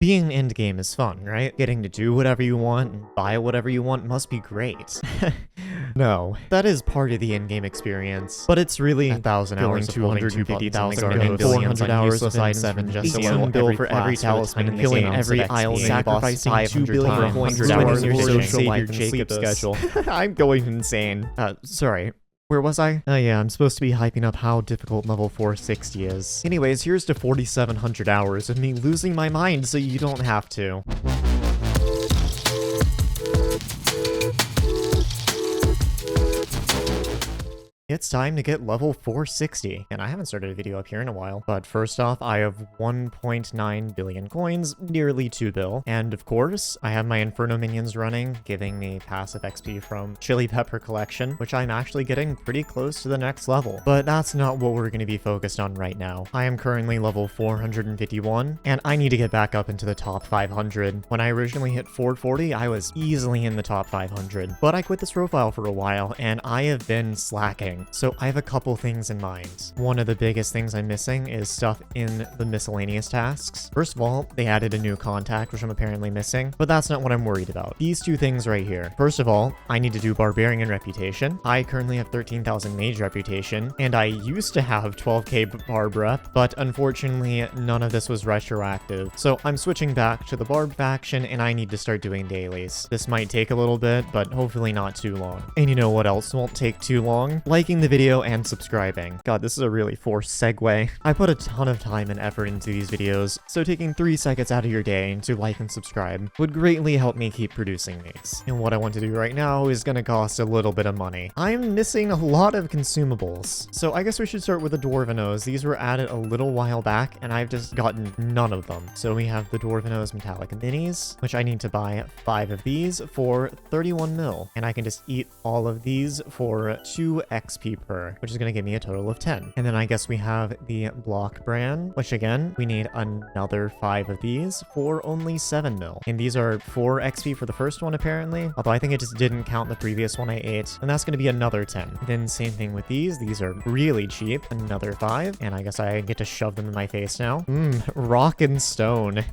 Being endgame is fun, right? Getting to do whatever you want and buy whatever you want must be great. No, that is part of the in-game experience, but it's really 1,000 hours of 250,000 and 400 hours of items 7 just to level bill for every talisman and killing every isle sacrificing 2 billion coins hours your social life and sleep schedule. I'm going insane. Sorry. Where was I? Oh yeah, I'm supposed to be hyping up how difficult level 460 is. Anyways, here's to 4,700 hours of me losing my mind so you don't have to. It's time to get level 460, and I haven't started a video up here in a while. But first off, I have 1.9 billion coins, nearly 2 bill. And of course, I have my Inferno minions running, giving me passive XP from Chili Pepper Collection, which I'm actually getting pretty close to the next level. But that's not what we're going to be focused on right now. I am currently level 451, and I need to get back up into the top 500. When I originally hit 440, I was easily in the top 500. But I quit this profile for a while, and I have been slacking. So I have a couple things in mind. One of the biggest things I'm missing is stuff in the miscellaneous tasks. First of all, they added a new contact, which I'm apparently missing, but that's not what I'm worried about. These two things right here. First of all, I need to do Barbarian Reputation. I currently have 13,000 Mage Reputation, and I used to have 12k Barb Rep, but unfortunately, none of this was retroactive. So I'm switching back to the Barb faction, and I need to start doing dailies. This might take a little bit, but hopefully not too long. And you know what else won't take too long? Liking the video and subscribing. God, this is a really forced segue. I put a ton of time and effort into these videos, so taking 3 seconds out of your day to like and subscribe would greatly help me keep producing these. And what I want to do right now is gonna cost a little bit of money. I'm missing a lot of consumables, so I guess we should start with the Dwarvenos. These were added a little while back, and I've just gotten none of them. So we have the Dwarvenos Metallic Minis, which I need to buy 5 of these for 31 mil, and I can just eat all of these for 2 XP per, which is going to give me a total of 10. And then I guess we have the Block brand, which again, we need another 5 of these for only 7 mil. And these are 4 XP for the first one apparently, although I think it just didn't count the previous one I ate, and that's going to be another 10. Then same thing with these are really cheap, another 5, and I guess I get to shove them in my face now. Rock and stone.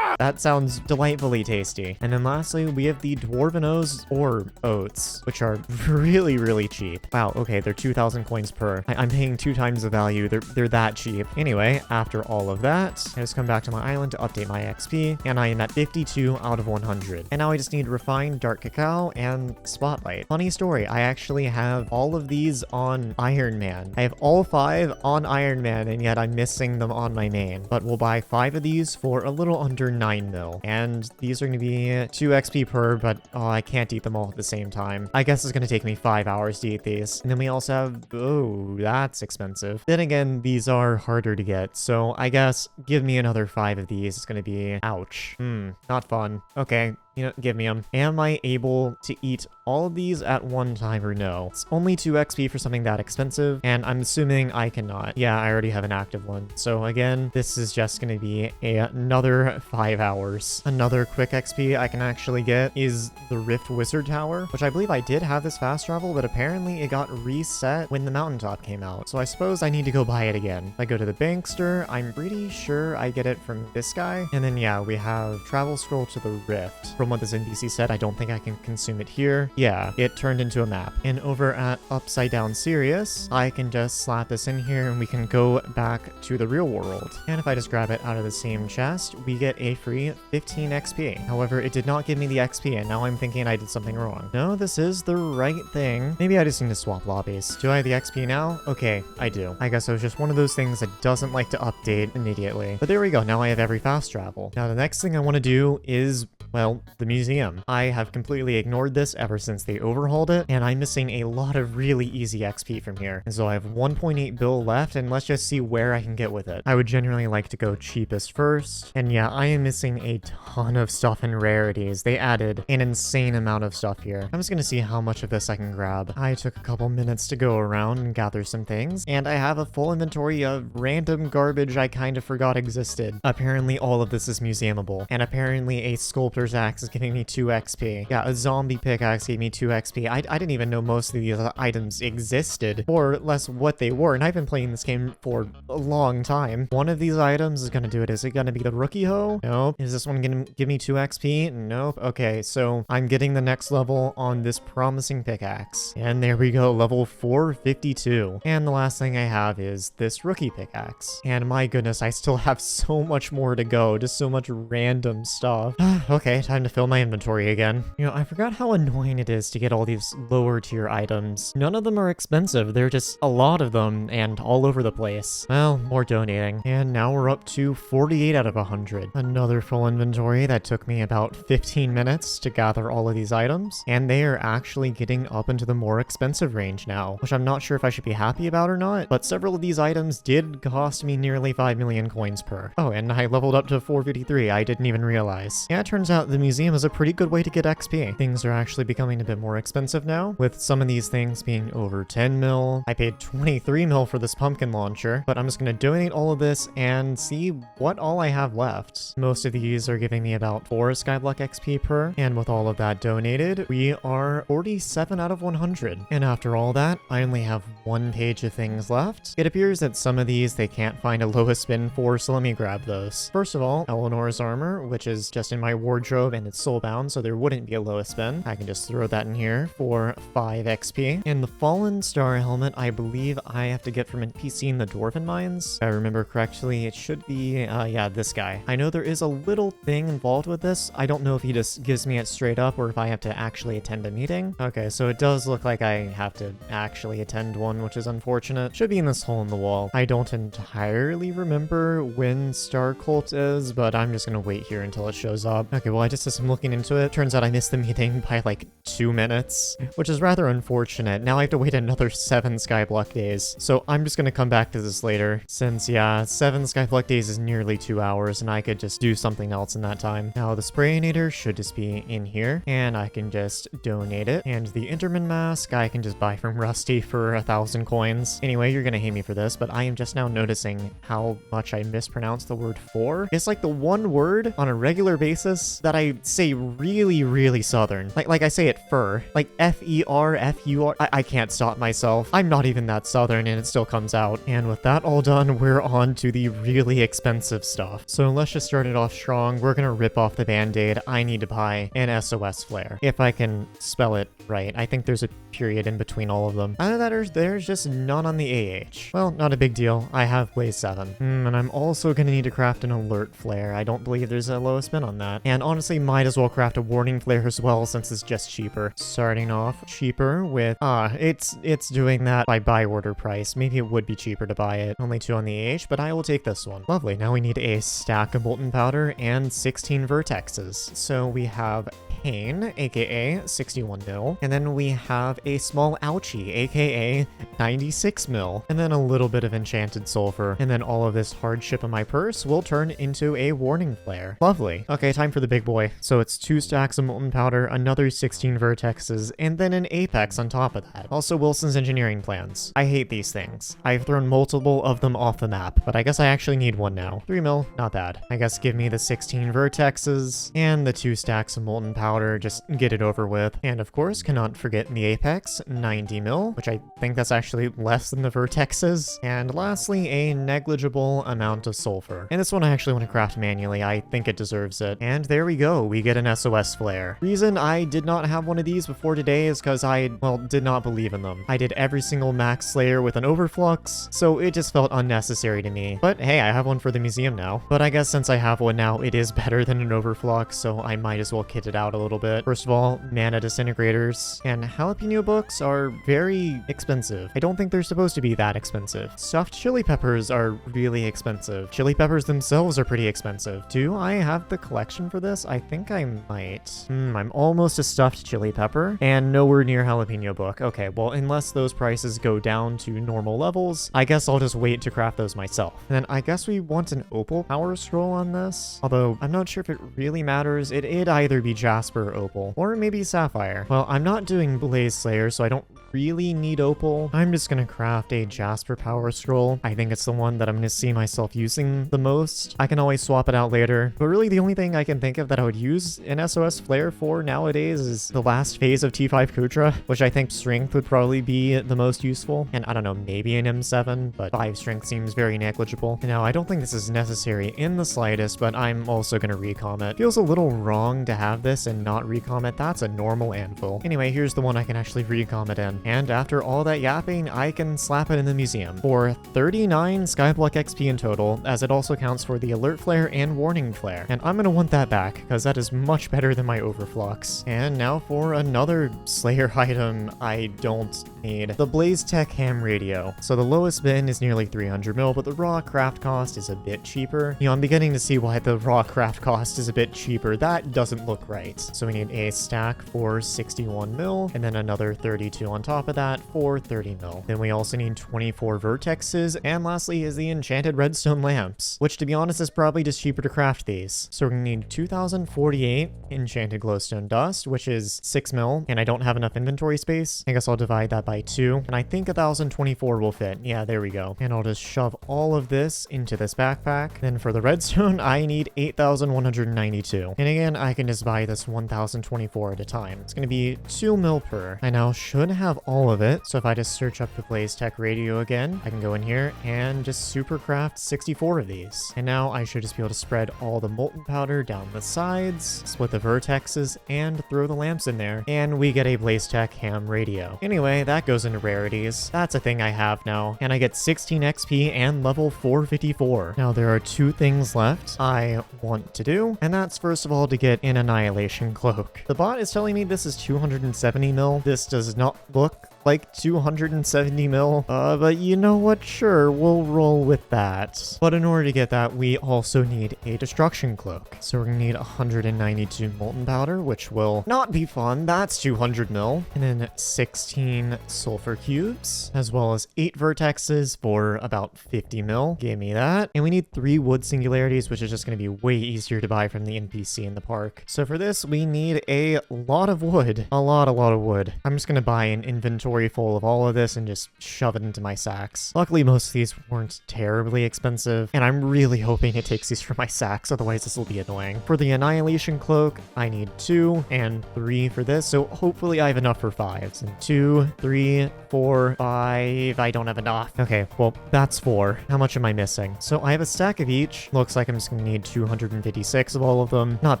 That sounds delightfully tasty. And then lastly, we have the Dwarvenos or oats, which are really, really cheap. Wow, okay, they're 2,000 coins per. I'm paying 2 times the value. They're that cheap. Anyway, after all of that, I just come back to my island to update my XP, and I am at 52 out of 100. And now I just need Refined Dark Cacao and Spotlight. Funny story, I actually have all of these on Iron Man. I have all 5 on Iron Man, and yet I'm missing them on my main. But we'll buy 5 of these for a little under 9 mil. And these are going to be 2 XP per, but I can't eat them all at the same time. I guess it's going to take me 5 hours to eat these. And then we also have, oh, that's expensive. Then again, these are harder to get. So I guess give me another 5 of these. It's going to be, ouch. Not fun. Okay. You know, give me them. Am I able to eat all of these at one time or no? It's only 2 XP for something that expensive, and I'm assuming I cannot. Yeah, I already have an active one. So again, this is just going to be another 5 hours. Another quick XP I can actually get is the Rift Wizard Tower, which I believe I did have this fast travel, but apparently it got reset when the mountaintop came out. So I suppose I need to go buy it again. If I go to the Bankster, I'm pretty sure I get it from this guy. And then yeah, we have Travel Scroll to the Rift. From what this NPC said, I don't think I can consume it here. Yeah, it turned into a map. And over at Upside Down Sirius, I can just slap this in here and we can go back to the real world. And if I just grab it out of the same chest, we get a free 15 XP. However, it did not give me the XP, and now I'm thinking I did something wrong. No, this is the right thing. Maybe I just need to swap lobbies. Do I have the XP now? Okay, I do. I guess it was just one of those things that doesn't like to update immediately. But there we go. Now I have every fast travel. Now the next thing I want to do is, well, the museum. I have completely ignored this ever since they overhauled it, and I'm missing a lot of really easy XP from here. And so I have 1.8 bill left, and let's just see where I can get with it. I would generally like to go cheapest first, and yeah, I am missing a ton of stuff and rarities. They added an insane amount of stuff here. I'm just gonna see how much of this I can grab. I took a couple minutes to go around and gather some things, and I have a full inventory of random garbage I kind of forgot existed. Apparently all of this is museumable, and apparently a sculptor's axe is giving me 2 XP. Yeah, a zombie pickaxe gave me 2 XP. I didn't even know most of these items existed, or less what they were, and I've been playing this game for a long time. One of these items is gonna do it. Is it gonna be the rookie hoe? Nope. Is this one gonna give me 2 XP? Nope. Okay, so I'm getting the next level on this promising pickaxe. And there we go, level 452. And the last thing I have is this rookie pickaxe. And my goodness, I still have so much more to go. Just so much random stuff. Okay, time to fill my inventory again. You know, I forgot how annoying it is to get all these lower tier items. None of them are expensive. They're just a lot of them and all over the place. Well, more donating. And now we're up to 48 out of 100. Another full inventory that took me about 15 minutes to gather all of these items. And they are actually getting up into the more expensive range now, which I'm not sure if I should be happy about or not, but several of these items did cost me nearly 5 million coins per. Oh, and I leveled up to 453. I didn't even realize. Yeah, it turns out the museum is a pretty good way to get XP. Things are actually becoming a bit more expensive now, with some of these things being over 10 mil. I paid 23 mil for this pumpkin launcher, but I'm just going to donate all of this and see what all I have left. Most of these are giving me about 4 Skyblock XP per, and with all of that donated, we are 47 out of 100. And after all that, I only have 1 page of things left. It appears that some of these they can't find a lowest spin for, so let me grab those. First of all, Eleanor's armor, which is just in my wardrobe and it's soulbound, so there wouldn't be a lowest spin. I can just throw that in here for 5 XP. And the Fallen Star helmet, I believe I have to get from a PC in the Dwarven Mines. If I remember correctly, it should be, yeah, this guy. I know there is a little thing involved with this. I don't know if he just gives me it straight up or if I have to actually attend a meeting. Okay, so it does look like I have to actually attend one, which is unfortunate. Should be in this hole in the wall. I don't entirely remember when Star Cult is, but I'm just gonna wait here until it shows up. Okay, well, I just did some looking into it. Turns out I missed the meeting by like 2 minutes, which is rather unfortunate. Now I have to wait another 7 Skyblock days. So I'm just gonna come back to this later, since, yeah, 7 Skyblock days is nearly 2 hours, and I could just do something else in that time. Now, the Sprayinator should just be in here, and I can just donate it. And the Enderman mask, I can just buy from Rusty for 1,000 coins. Anyway, you're gonna hate me for this, but I am just now noticing how much I mispronounced the word for. It's like the one word on a regular basis that I say really, really southern. Like I say it fur. Like F-E-R, F-U-R. I can't stop myself. I'm not even that southern and it still comes out. And with that all done, we're on to the really expensive stuff. So let's just start it off strong. We're gonna rip off the band-aid. I need to buy an SOS flare. If I can spell it right. I think there's a period in between all of them. Either that or there's just none on the AH. Well, not a big deal. I have Blaze 7. And I'm also gonna need to craft an alert flare. I don't believe there's a lowest spin on that. And honestly, might as well craft a warning flare as well since it's just cheaper. Starting off cheaper with, it's doing that by buy order price. Maybe it would be cheaper to buy it. Only 2 on the AH, but I will take this one. Lovely. Now we need a stack of molten powder and 16 vertexes. So we have Pain, aka 61 mil, and then we have a small ouchie, aka 96 mil, and then a little bit of enchanted sulfur, and then all of this hardship in my purse will turn into a warning flare. Lovely. Okay, time for the big boy. So it's 2 stacks of molten powder, another 16 vertexes, and then an apex on top of that. Also Wilson's engineering plans. I hate these things. I've thrown multiple of them off the map, but I guess I actually need one now. 3 mil, not bad. I guess give me the 16 vertexes and the 2 stacks of molten powder, just get it over with. And of course, cannot forget the apex, 90 mil, which I think that's actually less than the vertexes. And lastly, a negligible amount of sulfur. And this one I actually want to craft manually. I think it deserves it. And there we go. We get an SOS flare. Reason I did not have one of these before today is because I, well, did not believe in them. I did every single max slayer with an overflux, so it just felt unnecessary to me. But hey, I have one for the museum now. But I guess since I have one now, it is better than an overflux, so I might as well kit it out a little bit. First of all, mana disintegrators and jalapeno books are very expensive. I don't think they're supposed to be that expensive. Stuffed chili peppers are really expensive. Chili peppers themselves are pretty expensive. Do I have the collection for this? I think I might. I'm almost a stuffed chili pepper and nowhere near jalapeno book. Okay, well, unless those prices go down to normal levels, I guess I'll just wait to craft those myself. And then I guess we want an opal power scroll on this, although I'm not sure if it really matters. It'd either be Jasper Jasper Opal. Or maybe Sapphire. Well, I'm not doing Blaze Slayer, so I don't really need Opal. I'm just gonna craft a Jasper Power Scroll. I think it's the one that I'm gonna see myself using the most. I can always swap it out later, but really the only thing I can think of that I would use an SOS Flare for nowadays is the last phase of T5 Kutra, which I think Strength would probably be the most useful. And I don't know, maybe an M7, but 5 Strength seems very negligible. Now, I don't think this is necessary in the slightest, but I'm also gonna recom it. Feels a little wrong to have this and not recom it. That's a normal anvil. Anyway, here's the one I can actually recom it in. And after all that yapping, I can slap it in the museum for 39 Skyblock XP in total, as it also counts for the Alert Flare and Warning Flare. And I'm gonna want that back, because that is much better than my Overflux. And now for another Slayer item I don't need. The Blaze Tech Ham Radio. So the lowest bin is nearly 300 mil, but the raw craft cost is a bit cheaper. You know, I'm beginning to see why the raw craft cost is a bit cheaper. That doesn't look right. So we need a stack for 61 mil, and then another 32 on top of that for 30 mil. Then we also need 24 vertexes, and lastly is the enchanted redstone lamps, which to be honest is probably just cheaper to craft these. So we're gonna need 2048 enchanted glowstone dust, which is 6 mil, and I don't have enough inventory space. I guess I'll divide that by 2, and I think 1024 will fit. Yeah, there we go. And I'll just shove all of this into this backpack. Then for the redstone, I need 8192. And again, I can just buy this 1024 at a time. It's gonna be 2 mil per. I now should have all of it, so if I just search up the Blaze Tech Radio again, I can go in here and just supercraft 64 of these. And now I should just be able to spread all the molten powder down the sides, split the vertexes, and throw the lamps in there, and we get a Blaze Tech Ham Radio. Anyway, that goes into rarities. That's a thing I have now, and I get 16 XP and level 454. Now there are 2 things left I want to do, and that's first of all to get an Annihilation Cloak. The bot is telling me this is 270 mil. This does not look like 270 mil, but you know what? Sure, we'll roll with that. But in order to get that, we also need a destruction cloak. So we're gonna need 192 molten powder, which will not be fun. That's 200 mil. And then 16 sulfur cubes, as well as 8 vertexes for about 50 mil. Give me that. And we need 3 wood singularities, which is just gonna be way easier to buy from the NPC in the park. So for this, we need a lot of wood. A lot of wood. I'm just gonna buy an inventory full of all of this and just shove it into my sacks. Luckily, most of these weren't terribly expensive, and I'm really hoping it takes these from my sacks, otherwise this will be annoying. For the Annihilation Cloak, I need 2 and 3 for this, so hopefully I have enough for 5. So 2, 3, 4, 5. I don't have enough. Okay, well, that's 4. How much am I missing? So I have a stack of each. Looks like I'm just gonna need 256 of all of them. Not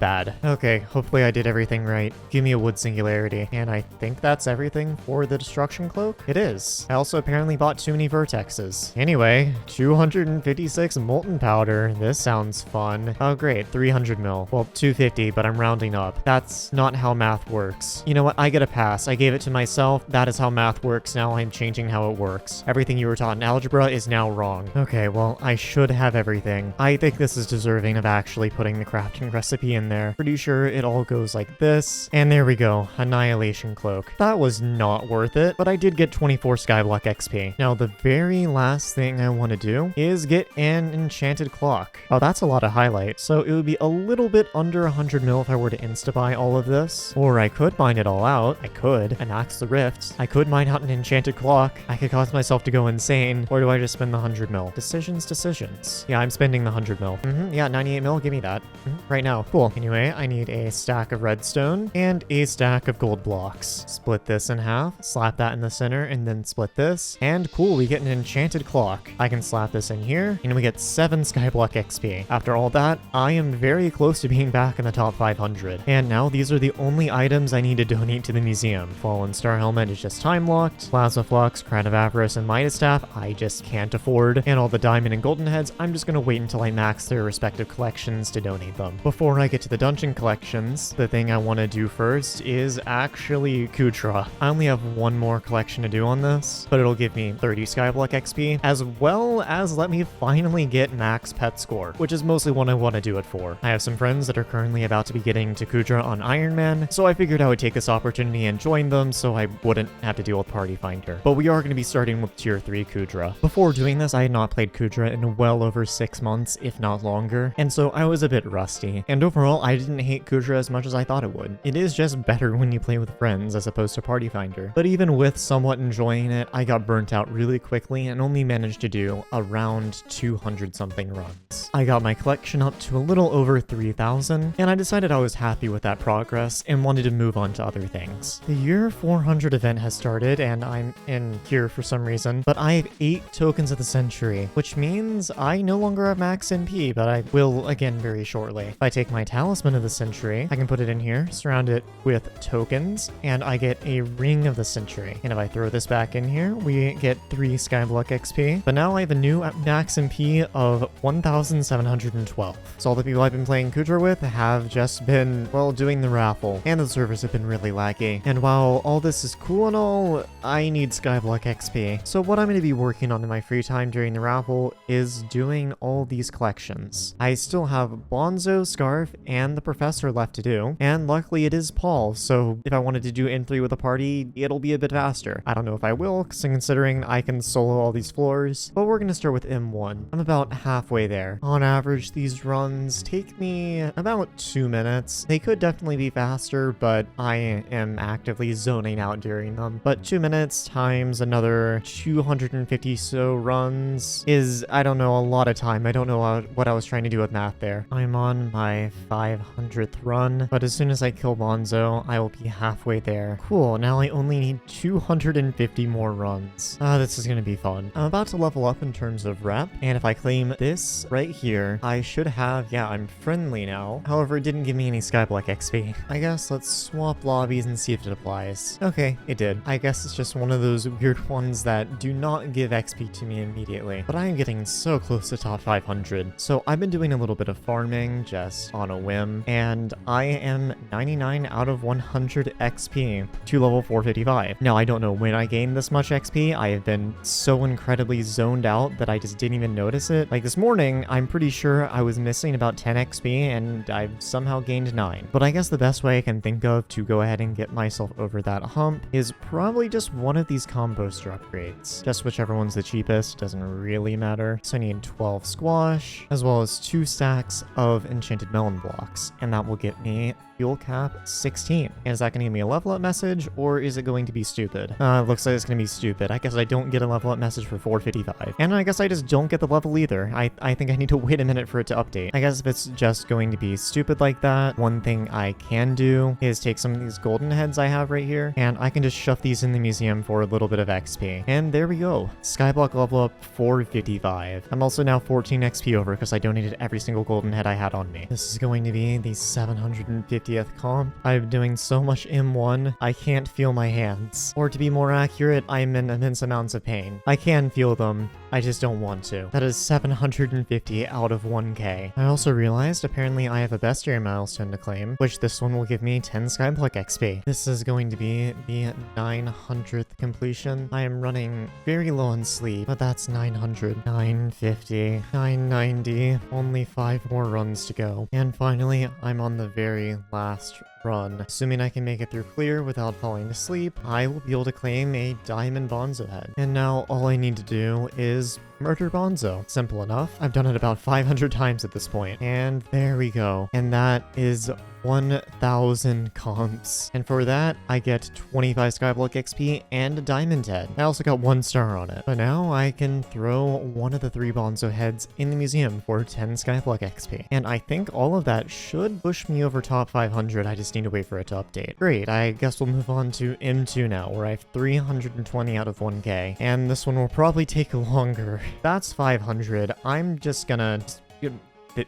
bad. Okay, hopefully I did everything right. Give me a wood singularity. And I think that's everything for the destruction cloak? It is. I also apparently bought too many vertexes. Anyway, 256 molten powder. This sounds fun. Oh great, 300 mil. Well, 250, but I'm rounding up. That's not how math works. You know what? I get a pass. I gave it to myself. That is how math works. Now I'm changing how it works. Everything you were taught in algebra is now wrong. Okay, well, I should have everything. I think this is deserving of actually putting the crafting recipe in there. Pretty sure it all goes like this. And there we go. Annihilation Cloak. That was not worth it, but I did get 24 Skyblock XP. Now, the very last thing I want to do is get an enchanted clock. Oh, that's a lot of highlight. So it would be a little bit under 100 mil if I were to insta-buy all of this. Or I could mine it all out. I could, and axe the rifts. I could mine out an enchanted clock. I could cause myself to go insane. Or do I just spend the 100 mil? Decisions. Yeah, I'm spending the 100 mil. Yeah, 98 mil. Give me that. Right now. Cool. Anyway, I need a stack of redstone and a stack of gold blocks. Split this in half. Slap that in the center, and then split this. And cool, we get an enchanted clock. I can slap this in here, and we get 7 Skyblock XP. After all that, I am very close to being back in the top 500. And now these are the only items I need to donate to the museum. Fallen Star Helmet is just time locked. Plasma Flux, Crown of Avarice, and Midas Staff, I just can't afford. And all the diamond and golden heads, I'm just gonna wait until I max their respective collections to donate them. Before I get to the dungeon collections, the thing I want to do first is actually Kutra. I only have one more more collection to do on this, but it'll give me 30 Skyblock XP, as well as let me finally get max pet score, which is mostly what I want to do it for. I have some friends that are currently about to be getting to Kudra on Iron Man, so I figured I would take this opportunity and join them so I wouldn't have to deal with Party Finder. But we are going to be starting with Tier 3 Kudra. Before doing this, I had not played Kudra in well over 6 months, if not longer, and so I was a bit rusty. And overall, I didn't hate Kudra as much as I thought it would. It is just better when you play with friends as opposed to Party Finder. But even with somewhat enjoying it, I got burnt out really quickly and only managed to do around 200 something runs. I got my collection up to a little over 3,000, and I decided I was happy with that progress and wanted to move on to other things. The year 400 event has started, and I'm in here for some reason, but I have 8 tokens of the century, which means I no longer have max NP, but I will again very shortly. If I take my talisman of the century, I can put it in here, surround it with tokens, and I get a ring of the century. And if I throw this back in here, we get 3 Skyblock XP, but now I have a new max MP of 1,712. So all the people I've been playing Kudra with have just been, well, doing the raffle, and the servers have been really laggy. And while all this is cool and all, I need Skyblock XP. So what I'm going to be working on in my free time during the raffle is doing all these collections. I still have Bonzo, Scarf, and the Professor left to do, and luckily it is Paul, so if I wanted to do Endthr with a party, it'll be a bit faster. I don't know if I will, considering I can solo all these floors, but we're going to start with M1. I'm about halfway there. On average, these runs take me about 2 minutes. They could definitely be faster, but I am actively zoning out during them. But 2 minutes times another 250 so runs is, I don't know, a lot of time. I don't know what I was trying to do with math there. I'm on my 500th run, but as soon as I kill Bonzo, I will be halfway there. Cool, now I only need 250 more runs. This is gonna be fun. I'm about to level up in terms of rep, and if I claim this right here, I should have, yeah, I'm friendly now. However, it didn't give me any Skyblock XP. I guess let's swap lobbies and see if it applies. Okay, it did. I guess it's just one of those weird ones that do not give XP to me immediately, but I am getting so close to top 500. So I've been doing a little bit of farming just on a whim, and I am 99 out of 100 XP to level 455. Now, I don't know when I gained this much XP. I have been so incredibly zoned out that I just didn't even notice it. Like this morning, I'm pretty sure I was missing about 10 XP and I've somehow gained 9. But I guess the best way I can think of to go ahead and get myself over that hump is probably just one of these composter upgrades. Just whichever one's the cheapest, doesn't really matter. So I need 12 squash, as well as 2 stacks of enchanted melon blocks, and that will get me fuel cap 16. And is that going to give me a level up message, or is it going to be stupid? Looks like it's going to be stupid. I guess I don't get a level up message for 455. And I guess I just don't get the level either. I think I need to wait a minute for it to update. I guess if it's just going to be stupid like that, one thing I can do is take some of these golden heads I have right here, and I can just shove these in the museum for a little bit of XP. And there we go. Skyblock level up 455. I'm also now 14 XP over because I donated every single golden head I had on me. This is going to be the 750th comp. I'm doing so much M1, I can't feel my hands. Or to be more accurate, I'm in immense amounts of pain. I can feel them, I just don't want to. That is 750 out of 1k. I also realized apparently I have a bestiary milestone to claim, which this one will give me 10 Skyblock XP. This is going to be the 900th completion. I am running very low on sleep, but that's 900, 950, 990, only 5 more runs to go. And finally, I'm on the very last run. Assuming I can make it through clear without falling asleep, I will be able to claim a diamond Bonzo head. And now all I need to do is murder Bonzo. Simple enough. I've done it about 500 times at this point. And there we go. And that is 1,000 comps. And for that, I get 25 Skyblock XP and a diamond head. I also got 1 star on it. But now I can throw one of the 3 Bonzo heads in the museum for 10 Skyblock XP. And I think all of that should push me over top 500. I just need to wait for it to update. Great, I guess we'll move on to M2 now, where I have 320 out of 1k. And this one will probably take longer. That's 500. I'm just gonna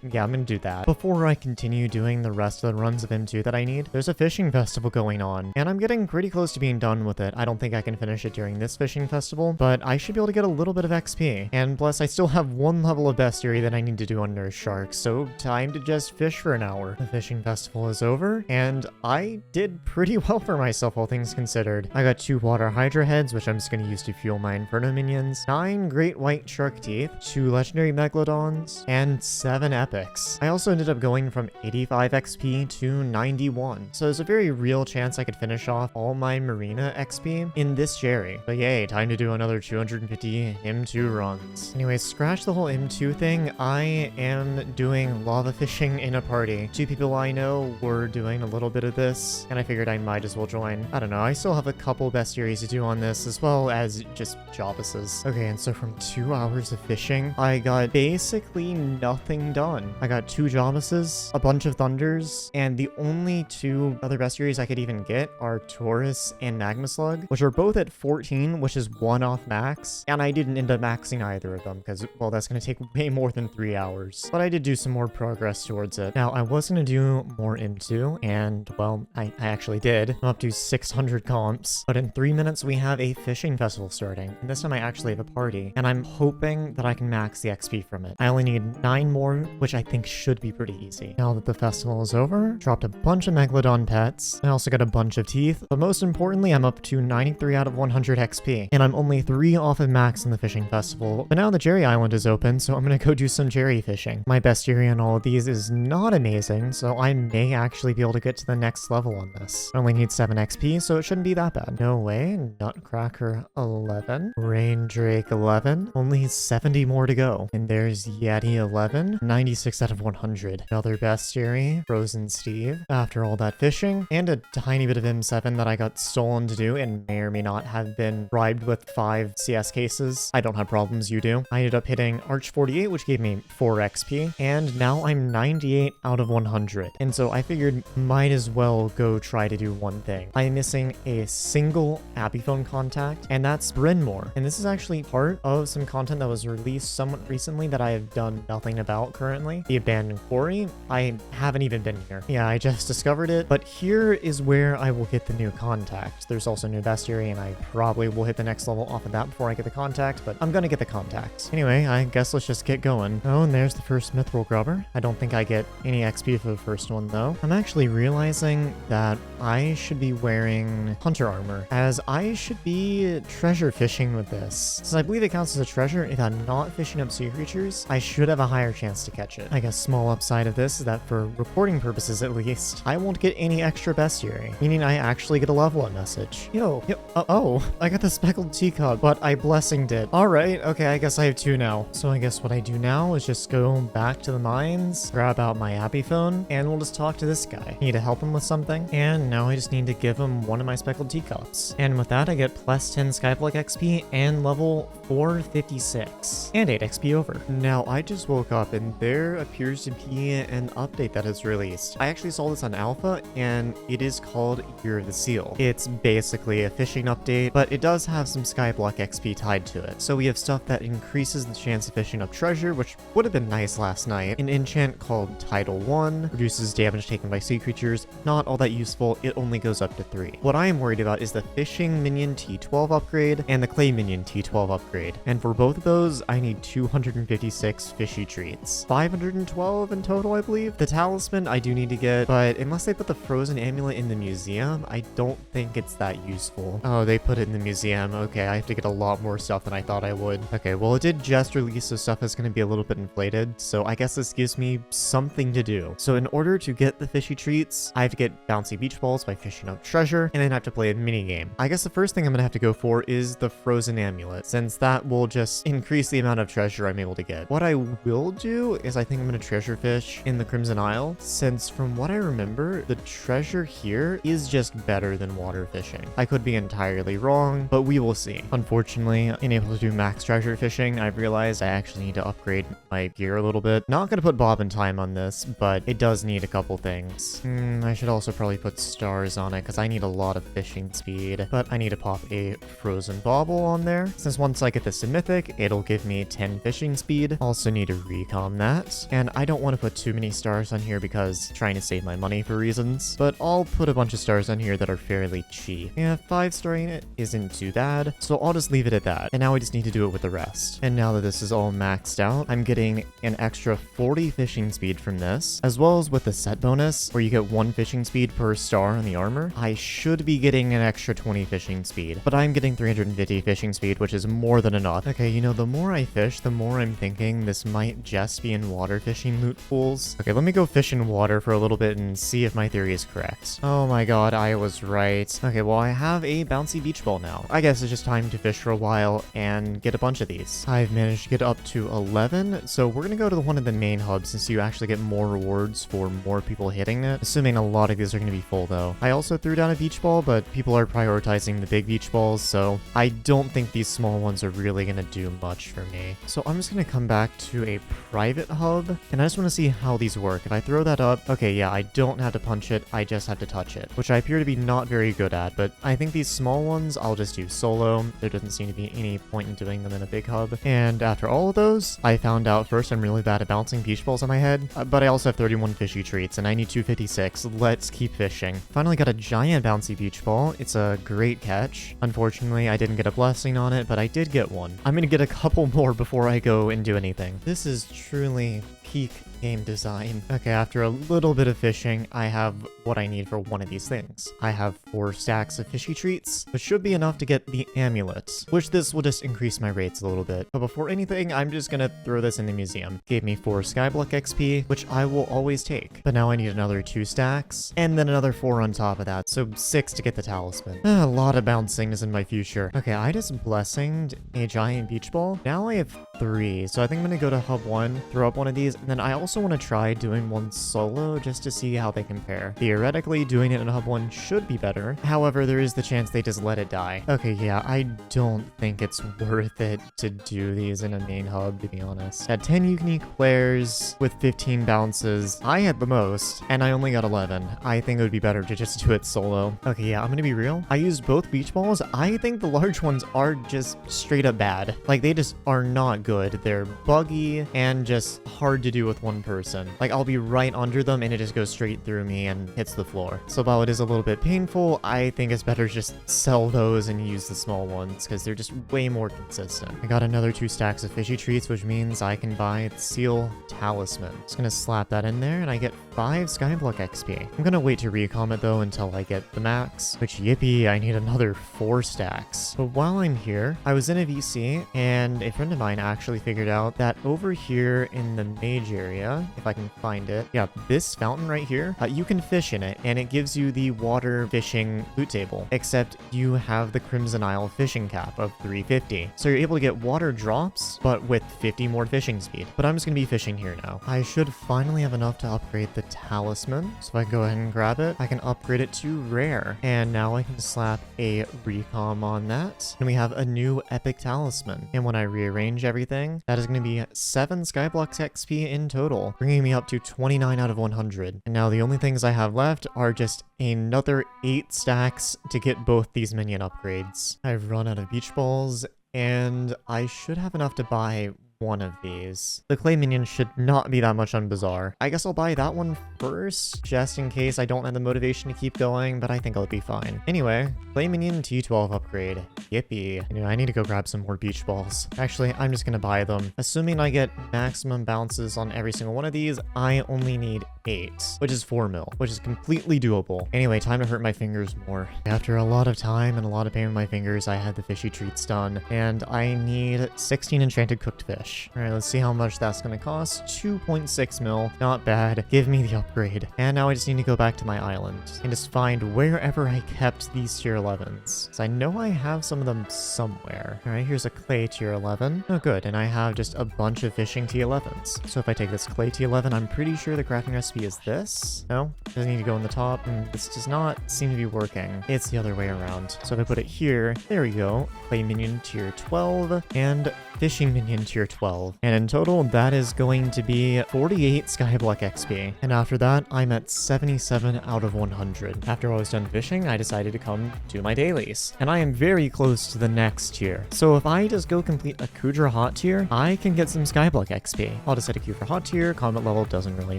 Yeah, I'm gonna do that. Before I continue doing the rest of the runs of M2 that I need, there's a fishing festival going on, and I'm getting pretty close to being done with it. I don't think I can finish it during this fishing festival, but I should be able to get a little bit of XP. And plus, I still have one level of bestiary that I need to do on Nurse Shark, so time to just fish for an hour. The fishing festival is over, and I did pretty well for myself, all things considered. I got 2 water hydra heads, which I'm just gonna use to fuel my inferno minions, 9 great white shark teeth, 2 legendary megalodons, and 7 epics. I also ended up going from 85 XP to 91, so there's a very real chance I could finish off all my marina XP in this Jerry. But yay, time to do another 250 M2 runs. Anyways, scratch the whole M2 thing. I am doing lava fishing in a party. 2 people I know were doing a little bit of this, and I figured I might as well join. I don't know, I still have a couple bestiaries to do on this, as well as just jobuses. Okay, and so from 2 hours of fishing, I got basically nothing done. I got 2 jobuses, a bunch of thunders, and the only 2 other bestiaries I could even get are Taurus and Magma Slug, which are both at 14, which is 1 off max, and I didn't end up maxing either of them, because, well, that's going to take way more than 3 hours. But I did do some more progress towards it. Now, I was going to do more M2, and, well, I actually did. I'm up to 600 comps, but in 3 minutes we have a fishing festival starting, and this time I actually have a party, and I'm hoping that I can max the XP from it. I only need 9 more, which I think should be pretty easy. Now that the festival is over, dropped a bunch of Megalodon pets. I also got a bunch of teeth, but most importantly, I'm up to 93 out of 100 XP, and I'm only 3 off of max in the fishing festival. But now the Jerry Island is open, so I'm gonna go do some Jerry fishing. My bestiary on all of these is not amazing, so I may actually be able to get to the next level on this. I only need 7 XP, so it shouldn't be that bad. No way. Nutcracker 11. Rain Drake 11. Only 70 more to go. And there's Yeti 11. 96 out of 100. Another bestiary. Frozen Steve. After all that fishing, and a tiny bit of M7 that I got stolen to do and may or may not have been bribed with 5 CS cases. I don't have problems, you do. I ended up hitting Arch 48, which gave me 4 XP, and now I'm 98 out of 100. And so I figured might as well go try to do one thing. I'm missing a single Apiphone contact, and that's Brynmore. And this is actually part of some content that was released somewhat recently that I have done nothing about currently. The Abandoned Quarry, I haven't even been here. Yeah, I just discovered it, but here is where I will get the new contact. There's also new bestiary, and I probably will hit the next level off of that before I get the contact, but I'm gonna get the contact. Anyway, I guess let's just get going. Oh, and there's the first mithril grubber. I don't think I get any XP for the first one, though. I'm actually realizing that I should be wearing hunter armor, as I should be treasure fishing with this. Since I believe it counts as a treasure, if I'm not fishing up sea creatures, I should have a higher chance to catch it. I guess small upside of this is that for recording purposes at least, I won't get any extra bestiary, meaning I actually get a level up message. Oh, I got the speckled teacup, but I blessinged it. Alright, okay, I guess I have 2 now. So I guess what I do now is just go back to the mines, grab out my Apiphone, and we'll just talk to this guy. Need to help him with something, and now I just need to give him one of my speckled teacups. And with that, I get plus 10 Skyblock XP and level 456, and 8 XP over. Now, I just woke up and there appears to be an update that is released. I actually saw this on Alpha, and it is called Year of the Seal. It's basically a fishing update, but it does have some Skyblock XP tied to it. So we have stuff that increases the chance of fishing up treasure, which would have been nice last night. An enchant called Tidal 1 reduces damage taken by sea creatures. Not all that useful, it only goes up to 3. What I am worried about is the fishing minion T12 upgrade and the clay minion T12 upgrade. And for both of those, I need 256 fishy treats. 512 in total, I believe. The talisman I do need to get, but unless they put the frozen amulet in the museum, I don't think it's that useful. Oh, they put it in the museum. Okay, I have to get a lot more stuff than I thought I would. Okay, well, it did just release, so stuff is going to be a little bit inflated, so I guess this gives me something to do. So in order to get the fishy treats, I have to get bouncy beach balls by fishing up treasure, and then I have to play a mini game. I guess the first thing I'm going to have to go for is the frozen amulet, since that will just increase the amount of treasure I'm able to get. What I will do is I think I'm going to treasure fish in the Crimson Isle, since from what I remember, the treasure here is just better than water fishing. I could be entirely wrong, but we will see. Unfortunately, being able to do max treasure fishing, I've realized I actually need to upgrade my gear a little bit. Not going to put Bob and Time on this, but it does need a couple things. I should also probably put stars on it, because I need a lot of fishing speed, but I need to pop a frozen bauble on there, since once I get this to mythic, it'll give me 10 fishing speed. Also need to recom that. that. And I don't want to put too many stars on here because trying to save my money for reasons, but I'll put a bunch of stars on here that are fairly cheap. Yeah, 5-starring it isn't too bad, so I'll just leave it at that. And now I just need to do it with the rest. And now that this is all maxed out, I'm getting an extra 40 fishing speed from this, as well as with the set bonus, where you get 1 fishing speed per star on the armor. I should be getting an extra 20 fishing speed, but I'm getting 350 fishing speed, which is more than enough. Okay, you know, the more I fish, the more I'm thinking this might just be in water fishing loot pools. Okay, let me go fish in water for a little bit and see if my theory is correct. Oh my god, I was right. Okay, well, I have a bouncy beach ball now. I guess it's just time to fish for a while and get a bunch of these. I've managed to get up to 11, so we're gonna go to the one of the main hubs since you actually get more rewards for more people hitting it, assuming a lot of these are gonna be full though. I also threw down a beach ball, but people are prioritizing the big beach balls, so I don't think these small ones are really gonna do much for me. So I'm just gonna come back to a private hub, and I just want to see how these work. If I throw that up, okay, yeah, I don't have to punch it, I just have to touch it, which I appear to be not very good at, but I think these small ones I'll just do solo. There doesn't seem to be any point in doing them in a big hub. And after all of those, I found out first I'm really bad at bouncing beach balls on my head, but I also have 31 fishy treats, and I need 256. Let's keep fishing. Finally got a giant bouncy beach ball. It's a great catch. Unfortunately, I didn't get a blessing on it, but I did get one. I'm gonna get a couple more before I go and do anything. This is truly peak game design. Okay, after a little bit of fishing, I have what I need for one of these things. I have 4 stacks of fishy treats, which should be enough to get the amulet, which this will just increase my rates a little bit. But before anything, I'm just gonna throw this in the museum. Gave me 4 Skyblock XP, which I will always take. But now I need another 2 stacks, and then another 4 on top of that, so 6 to get the talisman. A lot of bouncing is in my future. Okay, I just blessinged a giant beach ball. Now I have 3, so I think I'm gonna go to hub 1, throw up one of these, and then I also want to try doing one solo just to see how they compare. Theoretically, doing it in hub 1 should be better. However, there is the chance they just let it die. Okay, yeah, I don't think it's worth it to do these in a main hub, to be honest. At 10 unique players with 15 bounces, I had the most, and I only got 11. I think it would be better to just do it solo. Okay, yeah, I'm gonna be real. I used both beach balls. I think the large ones are just straight up bad. Like, they just are not good. They're buggy and just hard to do with one person. Like, I'll be right under them and it just goes straight through me and hits the floor. So while it is a little bit painful, I think it's better just sell those and use the small ones because they're just way more consistent. I got another 2 stacks of fishy treats, which means I can buy the seal talisman. Just gonna slap that in there and I get 5 Skyblock XP. I'm gonna wait to recom it though until I get the max, which yippee, I need another 4 stacks. But while I'm here, I was in a VC and a friend of mine actually figured out that over here in the mage area, if I can find it, yeah, this fountain right here, you can fish in it and it gives you the water fishing loot table, except you have the Crimson Isle fishing cap of 350. So you're able to get water drops, but with 50 more fishing speed. But I'm just gonna be fishing here now. I should finally have enough to upgrade the talisman. So if I go ahead and grab it, I can upgrade it to rare. And now I can slap a recom on that. And we have a new epic talisman. And when I rearrange everything, that is going to be 7 Skyblocks XP in total, bringing me up to 29 out of 100. And now the only things I have left are just another 8 stacks to get both these minion upgrades. I've run out of beach balls, and I should have enough to buy one of these. The clay minion should not be that much on Bazaar. I guess I'll buy that one first, just in case I don't have the motivation to keep going, but I think I'll be fine. Anyway, clay minion T12 upgrade. Yippee. Anyway, I need to go grab some more beach balls. Actually, I'm just gonna buy them. Assuming I get maximum bounces on every single one of these, I only need 8, which is 4 mil, which is completely doable. Anyway, time to hurt my fingers more. After a lot of time and a lot of pain with my fingers, I had the fishy treats done, and I need 16 enchanted cooked fish. All right, let's see how much that's gonna cost. 2.6 mil, not bad. Give me the upgrade. And now I just need to go back to my island and just find wherever I kept these tier 11s. So I know I have some of them somewhere. All right, here's a clay tier 11. Oh, good. And I have just a bunch of fishing tier 11s. So if I take this clay tier 11, I'm pretty sure the crafting recipe is this. No, doesn't need to go in the top. And this does not seem to be working. It's the other way around. So if I put it here, there we go. Clay minion tier 12 and fishing minion tier 12. And in total, that is going to be 48 Skyblock XP. And after that, I'm at 77 out of 100. After I was done fishing, I decided to come do my dailies. And I am very close to the next tier. So if I just go complete a Kudra hot tier, I can get some Skyblock XP. I'll just set a queue for hot tier, combat level doesn't really